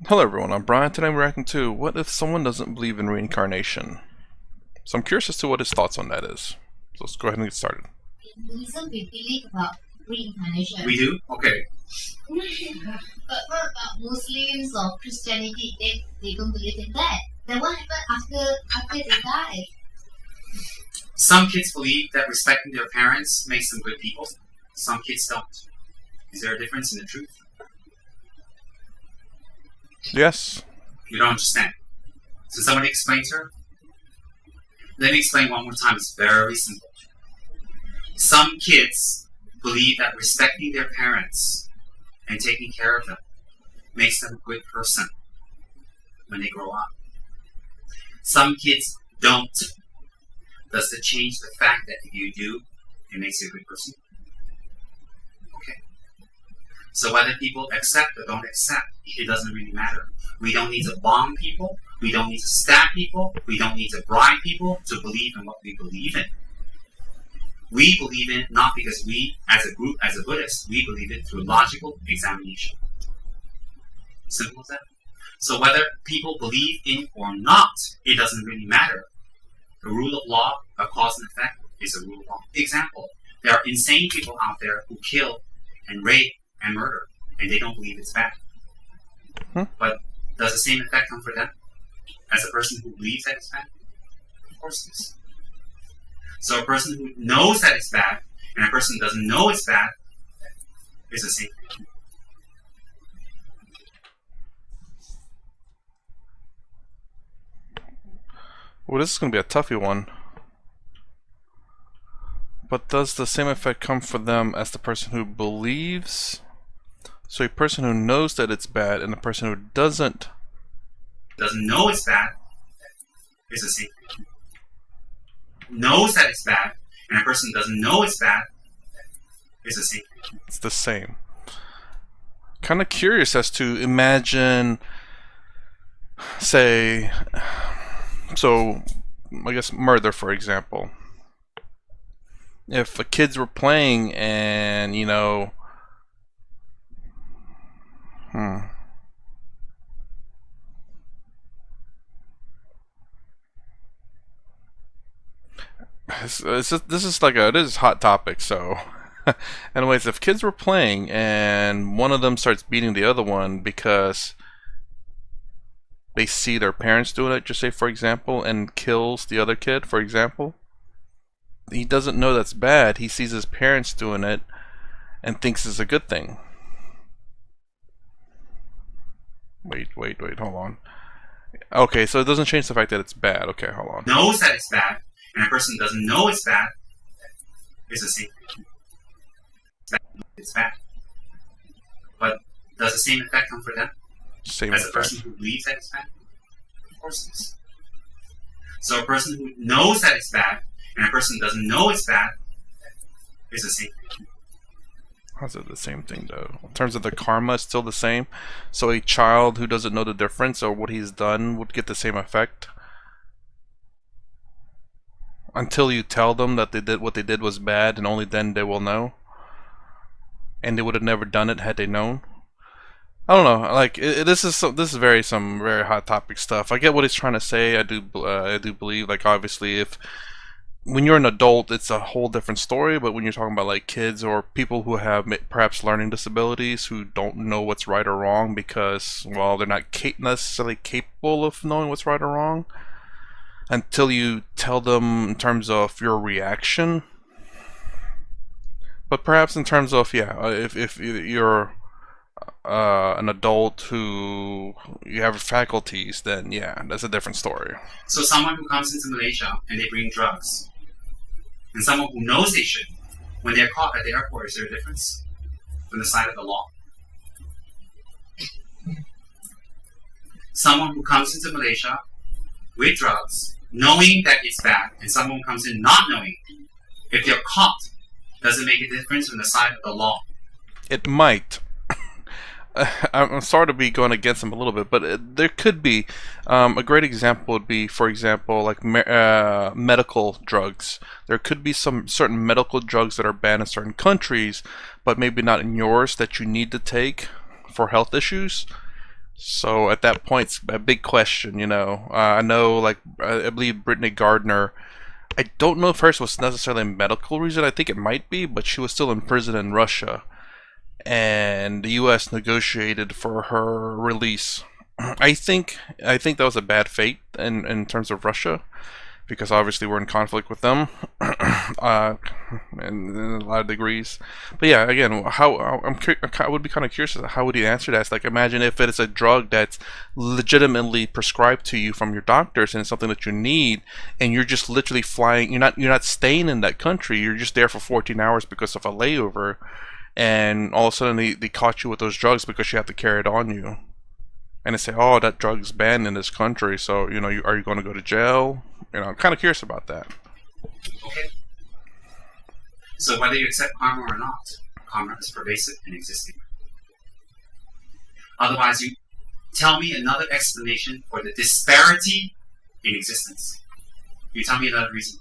Hello everyone, I'm Brian. Today I'm reacting to What If Someone Doesn't Believe in Reincarnation? So I'm curious as to what his thoughts on that is. So let's go ahead and get started. Hinduism, we believe about reincarnation. We do? Okay. But what about Muslims or Christianity? They don't believe in that. Then what happens after they die? Some kids believe that respecting their parents makes them good people. Some kids don't. Is there a difference in the truth? Yes. You don't understand. So somebody explain to her? Let me explain one more time. It's very simple. Some kids believe that respecting their parents and taking care of them makes them a good person when they grow up. Some kids don't. Does it change the fact that if you do, it makes you a good person? Okay. So whether people accept or don't accept, it doesn't really matter. We don't need to bomb people. We don't need to stab people. We don't need to bribe people to believe in what we believe in. We believe in it not because we, as a group, as a Buddhist, we believe it through logical examination. Simple as that. So whether people believe in it or not, it doesn't really matter. The rule of law, a cause and effect, is a rule of law. Example, there are insane people out there who kill and rape and murder, and they don't believe it's bad. But does the same effect come for them as a person who believes that it's bad? Of course it is. So a person who knows that it's bad and a person who doesn't know it's bad is the same thing. Well, this is going to be a toughy one. But does the same effect come for them as the person who believes? So a person who knows that it's bad and the person who doesn't know it's bad is the same thing. Knows that it's bad and a person who doesn't know it's bad is the same thing. It's the same. Kind of curious as to imagine, say, so I guess murder, for example. If the kids were playing and, you know, this is like it is a hot topic, so anyways, if kids were playing and one of them starts beating the other one because they see their parents doing it, just say for example, and kills the other kid, for example, he doesn't know that's bad. He sees his parents doing it and thinks it's a good thing. Wait, hold on. Okay, so it doesn't change the fact that it's bad. Okay, hold on. Knows that it's bad, and a person who doesn't know it's bad is the same thing. It's bad. But does the same effect come for them Same as effect. a person who believes that it's bad? Of course it is. So a person who knows that it's bad and a person who doesn't know it's bad is the same thing. How's it the same thing though? In terms of the karma, it's still the same. So a child who doesn't know the difference or what he's done would get the same effect until you tell them that they did what they did was bad, and only then they will know. And they would have never done it had they known. I don't know. Like this is some very hot topic stuff. I get what he's trying to say. I do believe, like, obviously if when you're an adult, it's a whole different story. But when you're talking about like kids or people who have perhaps learning disabilities who don't know what's right or wrong because, well, they're not necessarily capable of knowing what's right or wrong until you tell them in terms of your reaction. But perhaps in terms of, yeah, if you're an adult who you have faculties, then yeah, that's a different story. So someone who comes into Malaysia and they bring drugs, and someone who knows they should, when they're caught at the airport, is there a difference from the side of the law? Someone who comes into Malaysia with drugs, knowing that it's bad, and someone who comes in not knowing, if they're caught, does it make a difference from the side of the law? It might. I'm sorry to be going against them a little bit, but there could be. A great example would be, for example, like medical drugs. There could be some certain medical drugs that are banned in certain countries, but maybe not in yours, that you need to take for health issues. So at that point, it's a big question, you know. I know, like, I believe Brittany Gardner. I don't know if hers was necessarily a medical reason. I think it might be, but she was still in prison in Russia, and the U.S. negotiated for her release. I think that was a bad fate in terms of Russia, because obviously we're in conflict with them, in a lot of degrees. But yeah, again, I would be kind of curious as to how would you answer that. It's like, imagine if it is a drug that's legitimately prescribed to you from your doctors and it's something that you need, and you're just literally flying. You're not staying in that country. You're just there for 14 hours because of a layover, and all of a sudden they caught you with those drugs because you have to carry it on you. And they say, "Oh, that drug's banned in this country, so are you going to go to jail?" I'm kind of curious about that. Okay. So whether you accept karma or not, karma is pervasive and existing. Otherwise, you tell me another explanation for the disparity in existence. You tell me another reason.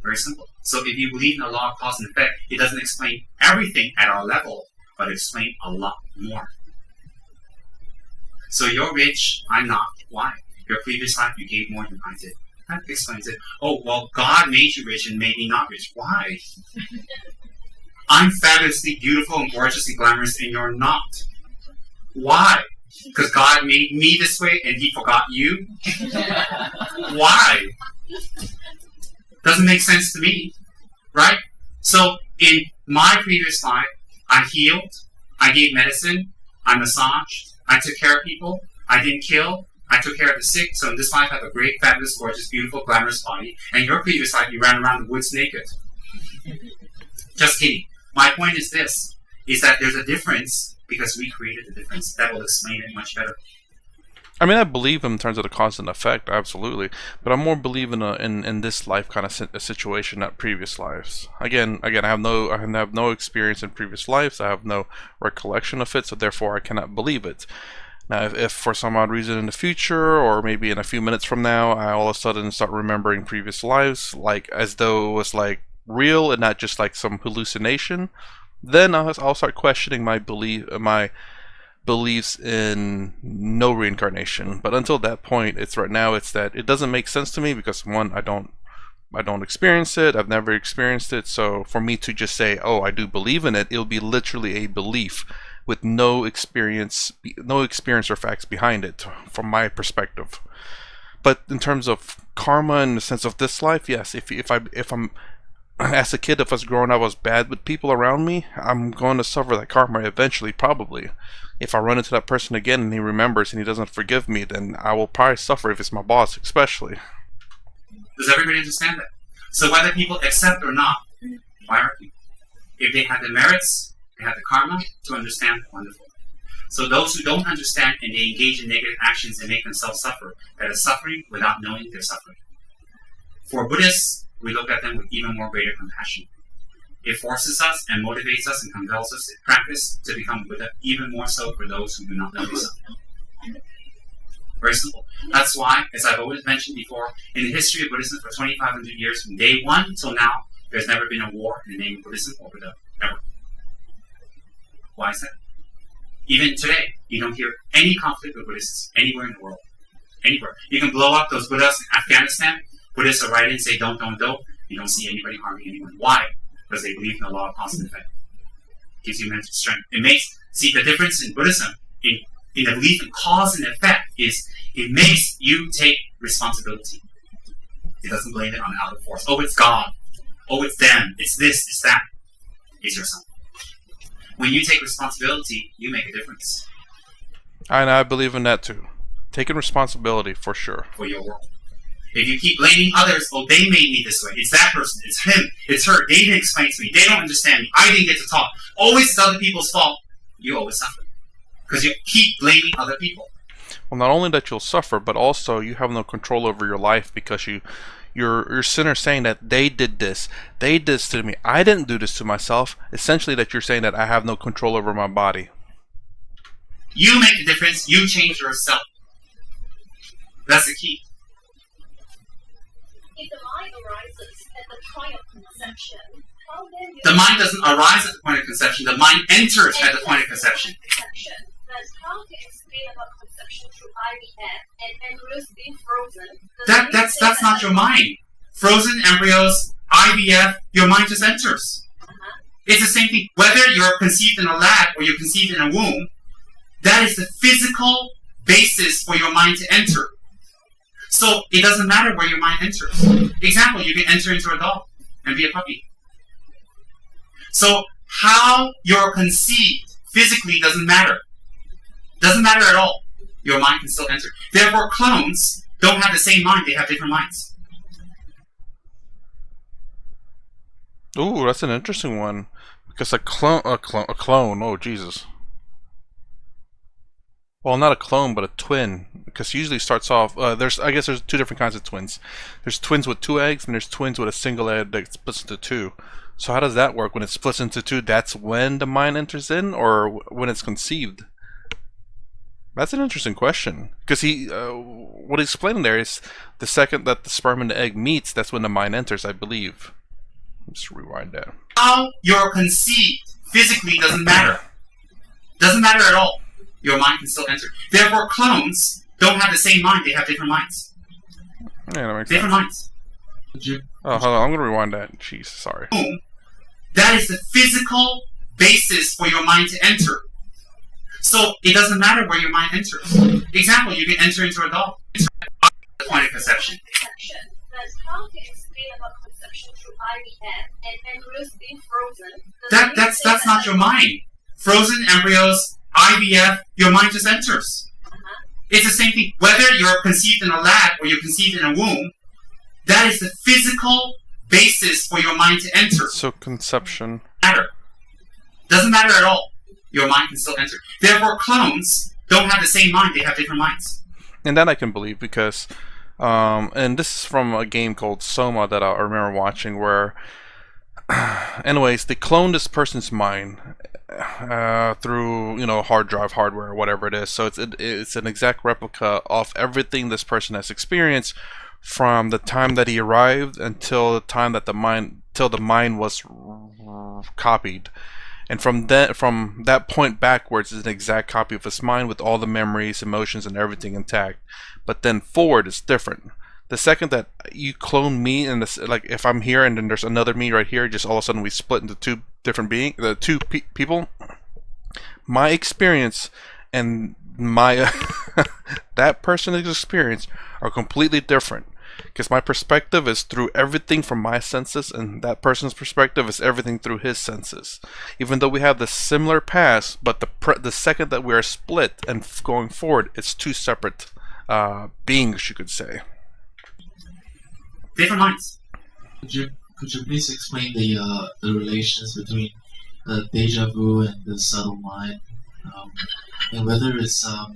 Very simple. So if you believe in the law of cause and effect, it doesn't explain everything at our level, but it explains a lot more. So you're rich, I'm not. Why? Your previous life you gave more than I did. That explains it. Oh, well, God made you rich and made me not rich. Why? I'm fabulously beautiful and gorgeous and glamorous and you're not. Why? Because God made me this way and he forgot you? Why? Doesn't make sense to me, right? So in my previous life, I healed, I gave medicine, I massaged, I took care of people, I didn't kill, I took care of the sick. So in this life, I have a great, fabulous, gorgeous, beautiful, glamorous body. And your previous life, you ran around the woods naked. Just kidding. My point is this, is that there's a difference because we created the difference. That will explain it much better. I mean, I believe in terms of the cause and effect, absolutely, but I'm more believing in this life kind of a situation, not previous lives. Again, I have no experience in previous lives. I have no recollection of it, so therefore I cannot believe it. Now, if for some odd reason in the future, or maybe in a few minutes from now, I all of a sudden start remembering previous lives, like as though it was like real and not just like some hallucination, then I'll start questioning my beliefs in no reincarnation. But until that point, it's that it doesn't make sense to me because one, I don't experience it. I've never experienced it. So for me to just say, "Oh, I do believe in it," it'll be literally a belief with no experience or facts behind it from my perspective. But in terms of karma, in the sense of this life, yes. If I'm as a kid, if I was growing up, I was bad with people around me, I'm going to suffer that karma eventually, probably. If I run into that person again and he remembers and he doesn't forgive me, then I will probably suffer if it's my boss, especially. Does everybody understand that? So whether people accept or not, why argue? If they have the merits, they have the karma to understand, wonderful. So those who don't understand and they engage in negative actions and make themselves suffer, that is suffering without knowing they're suffering. For Buddhists, we look at them with even more greater compassion. It forces us and motivates us and compels us to practice to become Buddha, even more so for those who do not know they suffer. Very simple. That's why, as I've always mentioned before, in the history of Buddhism for 2,500 years, from day one till now, there's never been a war in the name of Buddhism or Buddha. Ever. Why is that? Even today, you don't hear any conflict with Buddhists anywhere in the world. Anywhere. You can blow up those Buddhas in Afghanistan. Buddhists are right in and say, don't. You don't see anybody harming anyone. Why? Because they believe in the law of cause and effect. It gives you mental strength. See, the difference in Buddhism, in the belief in cause and effect, is it makes you take responsibility. It doesn't blame it on outer force. Oh, it's God. Oh, it's them. It's this. It's that. It's yourself. When you take responsibility, you make a difference. And I believe in that too. Taking responsibility for sure. For your world. If you keep blaming others, oh, they made me this way. It's that person. It's him. It's her. They didn't explain to me. They don't understand me. I didn't get to talk. Always it's other people's fault. You always suffer. Because you keep blaming other people. Well, not only that you'll suffer, but also you have no control over your life because you're sinner saying that they did this to me. I didn't do this to myself. Essentially, that you're saying that I have no control over my body. You make a difference. You change yourself. That's the key. If the mind arises at the time of conception, The mind doesn't arise at the point of conception. The mind enters at the point of conception. But how to explain about conception through IVF and embryos being frozen? That's not your mind. Frozen embryos, IVF, your mind just enters. It's the same thing. Whether you're conceived in a lab or you're conceived in a womb, that is the physical basis for your mind to enter. So it doesn't matter where your mind enters. Example, you can enter into a dog and be a puppy. So how you're conceived physically doesn't matter. Doesn't matter at all. Your mind can still enter. Therefore, clones don't have the same mind. They have different minds. Ooh, that's an interesting one. Because a clone. Oh, Jesus. Well, not a clone, but a twin. Because usually starts off. I guess there's two different kinds of twins. There's twins with 2 eggs, and there's twins with a single egg that splits into 2. So how does that work? When it splits into 2, that's when the mind enters in, or when it's conceived? That's an interesting question. Because what he's explaining there is the second that the sperm and the egg meets, that's when the mind enters, I believe. Let's rewind that. How you're conceived physically doesn't matter. Doesn't matter at all. Your mind can still enter. Therefore, clones don't have the same mind. They have different minds. Yeah, that makes Different sense. minds. Oh, hold on. I'm going to rewind that. Jeez, sorry. That is the physical basis for your mind to enter. So it doesn't matter where your mind enters. Example, you can enter into a dog. At the point of conception. But how to explain about conception through IVF and embryos being frozen? That's not your mind. Frozen embryos, IVF, your mind just enters. It's the same thing. Whether you're conceived in a lab or you're conceived in a womb, that is the physical basis for your mind to enter. So conception. Doesn't matter at all. Your mind can still enter. Therefore, clones don't have the same mind. They have different minds. And that I can believe because, and this is from a game called Soma that I remember watching where, anyways, they clone this person's mind through, hard drive hardware or whatever it is. So it's an exact replica of everything this person has experienced from the time that he arrived until the time that the mind was copied. And from that point backwards is an exact copy of his mind with all the memories, emotions, and everything intact. But then forward is different. The second that you clone me, and like if I'm here and then there's another me right here, just all of a sudden we split into two different people. My experience and my that person's experience are completely different. Because my perspective is through everything from my senses, and that person's perspective is everything through his senses. Even though we have the similar past, but the second that we are split and going forward, it's two separate beings, you could say. Different minds. Could you please explain the relations between deja vu and the subtle mind, and whether it's a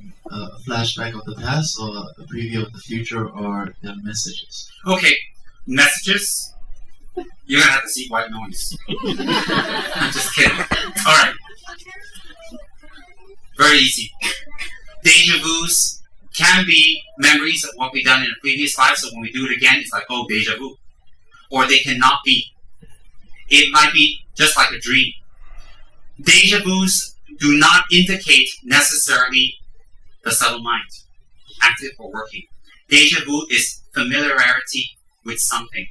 flashback of the past or a preview of the future or the messages? Okay, messages. You're gonna have to see white noise. I'm just kidding. All right. Very easy. Deja vus can be memories of what we've done in a previous life, so when we do it again, it's like, oh, deja vu. Or they cannot be. It might be just like a dream. Deja vus do not indicate necessarily the subtle mind, active or working. Deja vu is familiarity with something.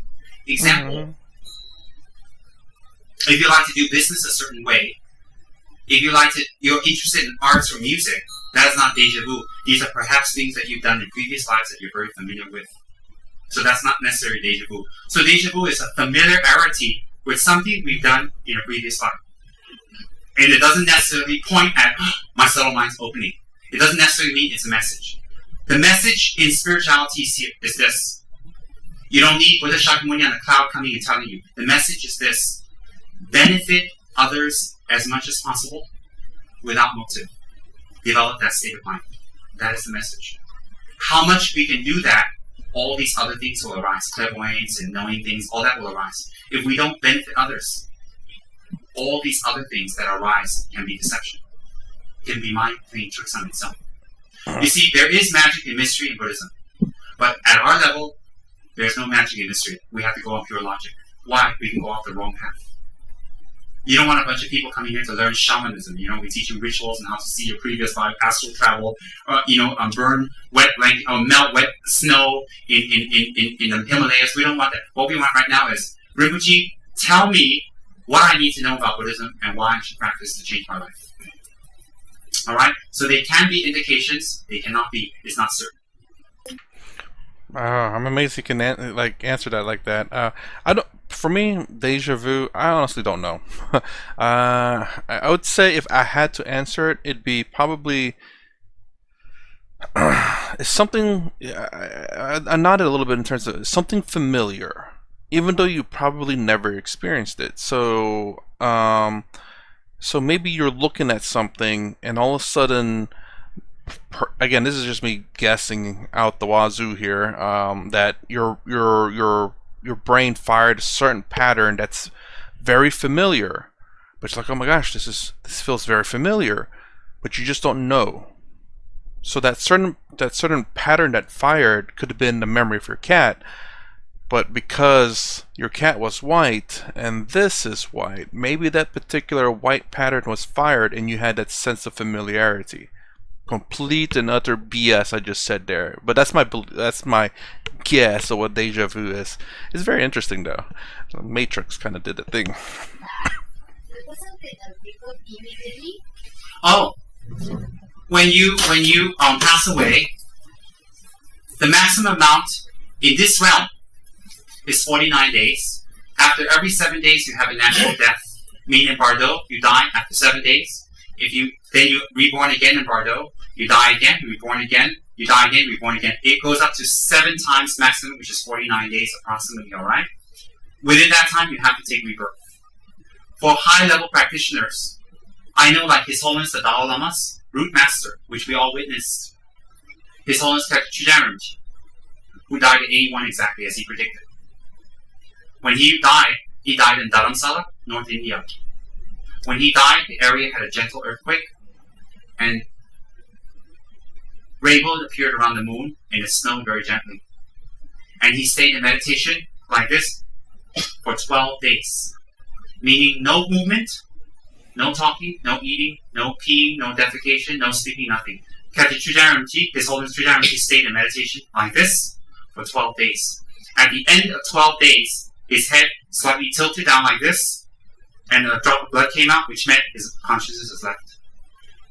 Example, if you like to do business a certain way, if you're interested in arts or music, that's not deja vu. These are perhaps things that you've done in previous lives that you're very familiar with. So that's not necessarily deja vu. So deja vu is a familiarity with something we've done in a previous life. And it doesn't necessarily point at my subtle mind's opening. It doesn't necessarily mean it's a message. The message in spirituality is this. You don't need Buddha Shakyamuni on a cloud coming and telling you. The message is this. Benefit others as much as possible without motive. Develop that state of mind. That is the message. How much we can do that, all these other things will arise. Clairvoyance and knowing things, all that will arise. If we don't benefit others, all these other things that arise can be deception. Can be mind playing tricks on itself. You see, there is magic and mystery in Buddhism. But at our level, there's no magic and mystery. We have to go on pure logic. Why? We can go off the wrong path. You don't want a bunch of people coming here to learn shamanism. You know, we teach you rituals and how to see your previous life, astral travel, burn melt wet snow in the Himalayas. We don't want that. What we want right now is, Rinpoche, tell me what I need to know about Buddhism and why I should practice to change my life. All right? So they can be indications. They cannot be. It's not certain. I'm amazed he can answer that like that. I don't. For me, deja vu. I honestly don't know. I would say if I had to answer it, it'd be probably it's something. I nodded a little bit in terms of something familiar, even though you probably never experienced it. So, so maybe you're looking at something, and all of a sudden. Again, this is just me guessing out the wazoo here. That your brain fired a certain pattern that's very familiar, but it's like, oh my gosh, this feels very familiar, but you just don't know. So that certain pattern that fired could have been the memory of your cat, but because your cat was white and this is white, maybe that particular white pattern was fired, and you had that sense of familiarity. Complete and utter BS I just said there, but that's my guess of what deja vu is. It's very interesting though. The Matrix kind of did the thing. Doesn't it record immediately? Oh, when you pass away, the maximum amount in this realm is 49 days. After every 7 days, you have a natural death. Meaning in Bardo, you die after 7 days. Then you reborn again in Bardo. You die again, you reborn again, you die again, reborn again. It goes up to 7 times maximum, which is 49 days approximately, alright? Within that time, you have to take rebirth. For high-level practitioners, I know like His Holiness the Dalai Lama's root master, which we all witnessed, His Holiness Chujarimji, who died at 81 exactly as he predicted. When he died in Dharamsala, North India. When he died, the area had a gentle earthquake, and rainbows appeared around the moon, and it snowed very gently. And he stayed in meditation like this for 12 days. Meaning no movement, no talking, no eating, no peeing, no defecation, no sleeping, nothing. His Holiness Chujarimji stayed in meditation like this for 12 days. At the end of 12 days, his head slightly tilted down like this, and a drop of blood came out, which meant his consciousness is left.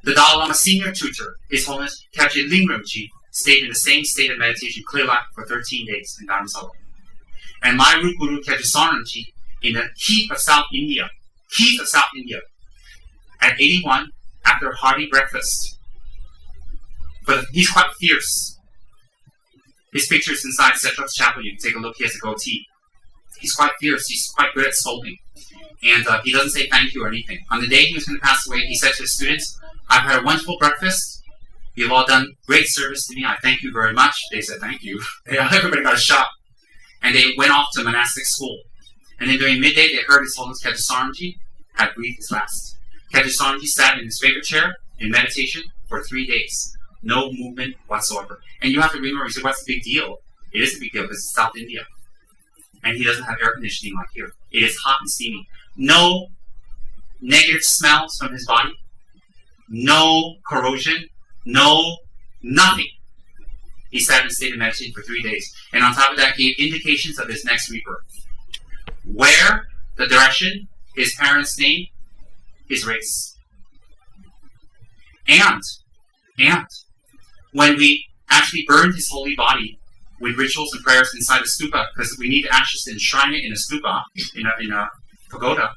The Dalai Lama's senior tutor, His Holiness Kyabje Lingrimji, stayed in the same state of meditation, clear light, for 13 days in Dharamsala. And my root guru, Kyabje Sonramji, in the heat of South India, at 81, after a hearty breakfast. But he's quite fierce. His picture's inside Setrop's chapel. You can take a look. He has a goatee. He's quite fierce. He's quite good at scolding. And he doesn't say thank you or anything. On the day he was going to pass away, he said to his students, I've had a wonderful breakfast. You've all done great service to me. I thank you very much. They said thank you. Everybody got a shot. And they went off to monastic school. And then during midday, they heard His Holiness Kyabje Sonramji had breathed his last. Kyabje Sonramji sat in his favorite chair in meditation for 3 days. No movement whatsoever. And you have to remember, you say, what's the big deal? It is a big deal because it's South India. And he doesn't have air conditioning like here. It is hot and steamy. No negative smells from his body. No corrosion. No nothing. He sat in a state of meditation for 3 days. And on top of that, gave indications of his next rebirth. Where, the direction, his parents' name, his race. And when we actually burned his holy body with rituals and prayers inside a stupa, because we need ashes to enshrine it in a stupa, in a pagoda.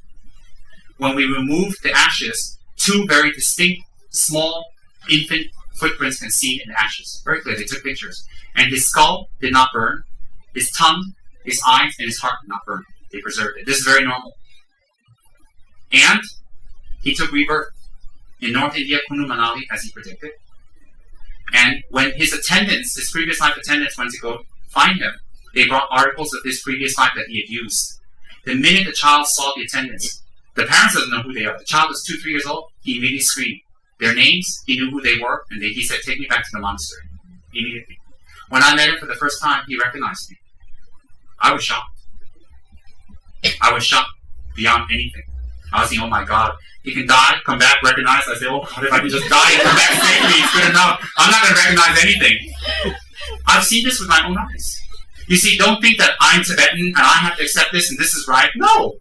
When we removed the ashes, 2 very distinct, small, infant footprints can see in the ashes. Very clear, they took pictures. And his skull did not burn. His tongue, his eyes, and his heart did not burn. They preserved it. This is very normal. And he took rebirth in North India, Kunu Manali, as he predicted. And when his attendants, his previous life attendants, went to go find him, they brought articles of his previous life that he had used. The minute the child saw the attendants, the parents doesn't know who they are. The child was 2-3 years old. He immediately screamed. Their names, he knew who they were, and he said, take me back to the monastery. Immediately. When I met him for the first time, he recognized me. I was shocked. I was shocked beyond anything. I was thinking, oh my god, he can die, come back, recognize. I say, oh god, if I can just die and come back safely, it's good enough. I'm not going to recognize anything. I've seen this with my own eyes. You see, don't think that I'm Tibetan and I have to accept this and this is right. No,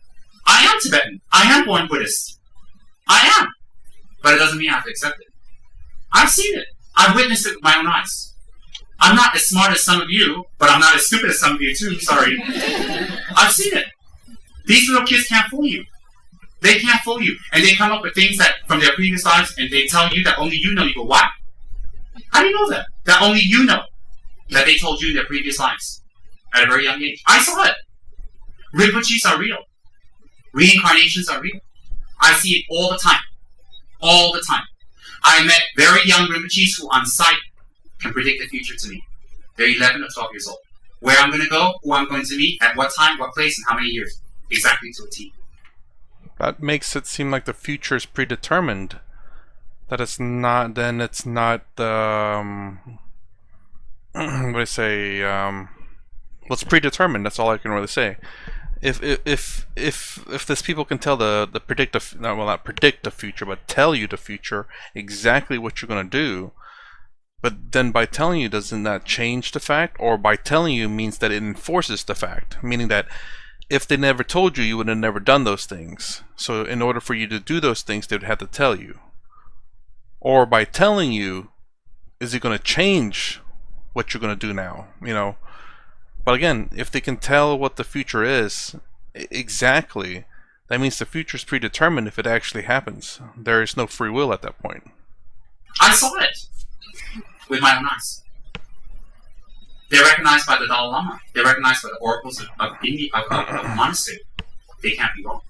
I am Tibetan. I am born Buddhist. I am. But it doesn't mean I have to accept it. I've seen it. I've witnessed it with my own eyes. I'm not as smart as some of you, but I'm not as stupid as some of you too, sorry. I've seen it. These little kids can't fool you. They can't fool you. And they come up with things that from their previous lives and they tell you that only you know. You go, what? How do you know that? That only you know that they told you in their previous lives at a very young age. I saw it. Rinpoches are real. Reincarnations are real. I see it all the time. All the time. I met very young Rinpoches who on sight can predict the future to me. They're 11 or 12 years old. Where I'm going to go, who I'm going to meet, at what time, what place, and how many years. Exactly to a T. That makes it seem like the future is predetermined. That it's not, then it's not, what do I say, well, it's predetermined, that's all I can really say. If these people can tell the predictive, no, well, not predict the future, but tell you the future, exactly what you're going to do, but then by telling you, doesn't that change the fact? Or by telling you means that it enforces the fact, meaning that if they never told you, you would have never done those things. So in order for you to do those things, they would have to tell you. Or by telling you, is it going to change what you're going to do now? You know. But again, if they can tell what the future is exactly, that means the future is predetermined if it actually happens. There is no free will at that point. I saw it with my own eyes. They're recognized by the Dalai Lama. They're recognized by the oracles of India, of the monastery. They can't be wrong.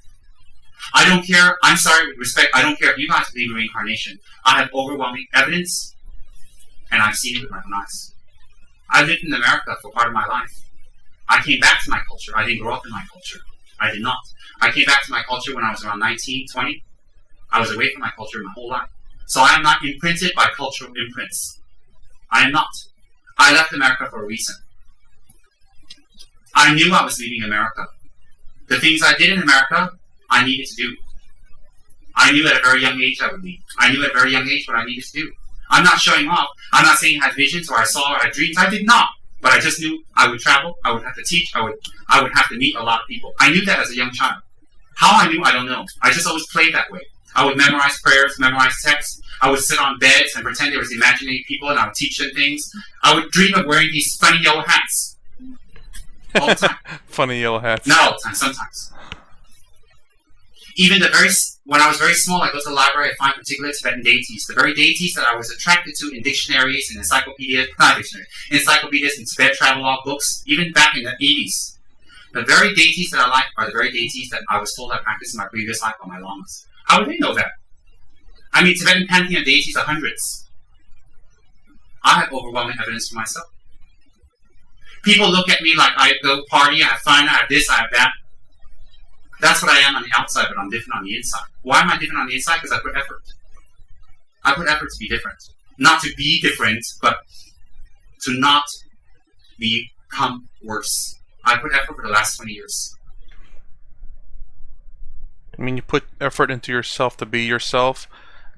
I don't care. I'm sorry, with respect, I don't care if you guys believe in reincarnation. I have overwhelming evidence, and I've seen it with my own eyes. I lived in America for part of my life. I came back to my culture. I didn't grow up in my culture. I did not. I came back to my culture when I was around 19, 20. I was away from my culture my whole life. So I am not imprinted by cultural imprints. I am not. I left America for a reason. I knew I was leaving America. The things I did in America, I needed to do. I knew at a very young age I would leave. I knew at a very young age what I needed to do. I'm not showing off. I'm not saying I had visions or I saw or I had dreams. I did not. But I just knew I would travel. I would have to teach. I would have to meet a lot of people. I knew that as a young child. How I knew, I don't know. I just always played that way. I would memorize prayers, memorize texts. I would sit on beds and pretend there was imaginary people and I would teach them things. I would dream of wearing these funny yellow hats. All the time. Funny yellow hats. Not all the time, sometimes. Even when I was very small, I go to the library, I find particular Tibetan deities. The very deities that I was attracted to in dictionaries and encyclopedias, encyclopedias and Tibet travelogue books, even back in the 80s. The very deities that I like are the very deities that I was told I practiced in my previous life by my lamas. How would they know that? I mean, Tibetan pantheon deities are hundreds. I have overwhelming evidence for myself. People look at me like I go party, I have fun, I have this, I have that. That's what I am on the outside, but I'm different on the inside. Why am I different on the inside? Because I put effort. I put effort to be different. Not to be different, but to not become worse. I put effort for the last 20 years. I mean, you put effort into yourself to be yourself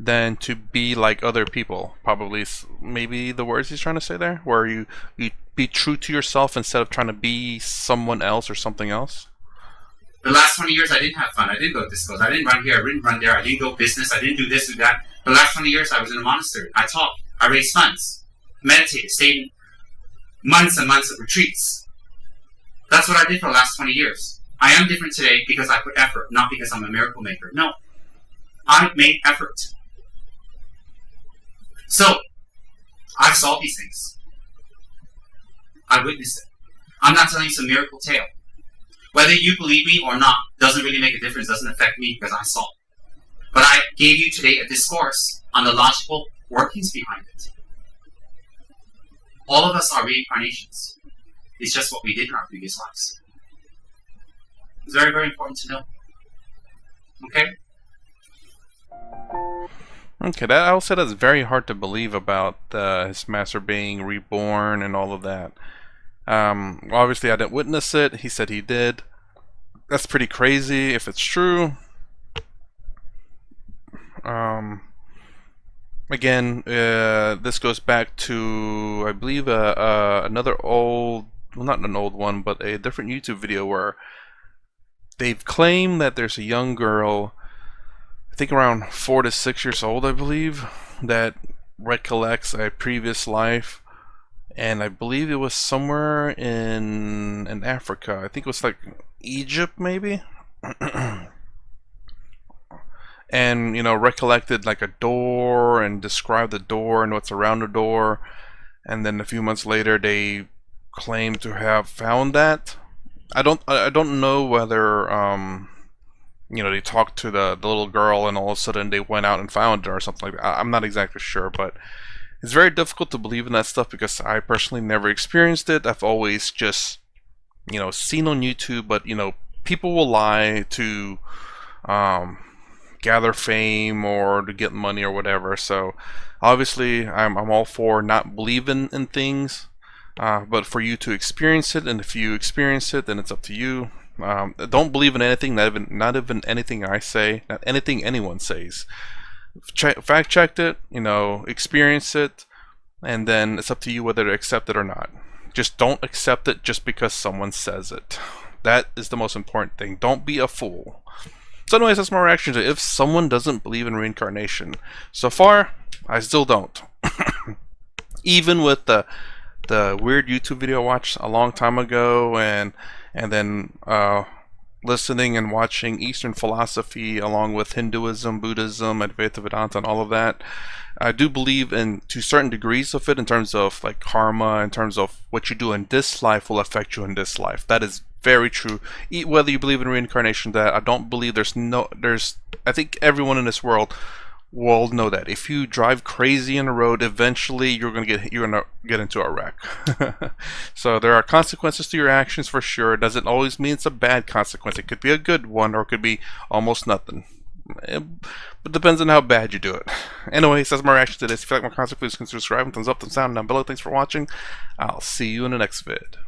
than to be like other people. Probably, maybe the words he's trying to say there, where you be true to yourself instead of trying to be someone else or something else. The last 20 years, I didn't have fun. I didn't go to discos. I didn't run here. I didn't run there. I didn't go business. I didn't do this, do that. The last 20 years, I was in a monastery. I taught. I raised funds. Meditated. Stayed in months and months of retreats. That's what I did for the last 20 years. I am different today because I put effort, not because I'm a miracle maker. No. I made effort. So, I saw these things. I witnessed it. I'm not telling you some miracle tale. Whether you believe me or not doesn't really make a difference, doesn't affect me because I saw it. But I gave you today a discourse on the logical workings behind it. All of us are reincarnations. It's just what we did in our previous lives. It's very, very important to know. Okay? Okay, that I will say that's very hard to believe about his master being reborn and all of that. Obviously I didn't witness it. He said he did. That's pretty crazy if it's true. Again, this goes back to, I believe, another old, well, not an old one, but a different YouTube video where they've claimed that there's a young girl, I think around 4 to 6 years old, I believe, that recollects a previous life, and I believe it was somewhere in Africa. I think it was like Egypt, maybe. And recollected like a door and described the door and what's around the door, and then a few months later they claim to have found that. I don't know whether they talked to the little girl and all of a sudden they went out and found it or something like that. I'm not exactly sure, but it's very difficult to believe in that stuff because I personally never experienced it. I've always just seen on YouTube, but people will lie to gather fame or to get money or whatever. So obviously I'm all for not believing in things, but for you to experience it, and if you experience it, then it's up to you. Don't believe in anything, not even anything I say, not anything anyone says. Fact checked it, experience it, and then it's up to you whether to accept it or not. Just don't accept it just because someone says it. That is the most important thing. Don't be a fool. So anyways, that's my reaction to if someone doesn't believe in reincarnation. So far, I still don't. Even with the weird YouTube video I watched a long time ago, and then listening and watching Eastern philosophy along with Hinduism, Buddhism, Advaita Vedanta, and all of that, I do believe in to certain degrees of it, in terms of like karma, in terms of what you do in this life will affect you in this life. That is very true. Whether you believe in reincarnation, that I don't believe I think everyone in this world will know that if you drive crazy on the road, eventually you're gonna get into a wreck. So there are consequences to your actions for sure. It doesn't always mean it's a bad consequence. It could be a good one, or it could be almost nothing. It depends on how bad you do it. Anyways, that's my reaction to this. If you like my content, please consider subscribing. Thumbs up, thumbs down, down below. Thanks for watching. I'll see you in the next vid.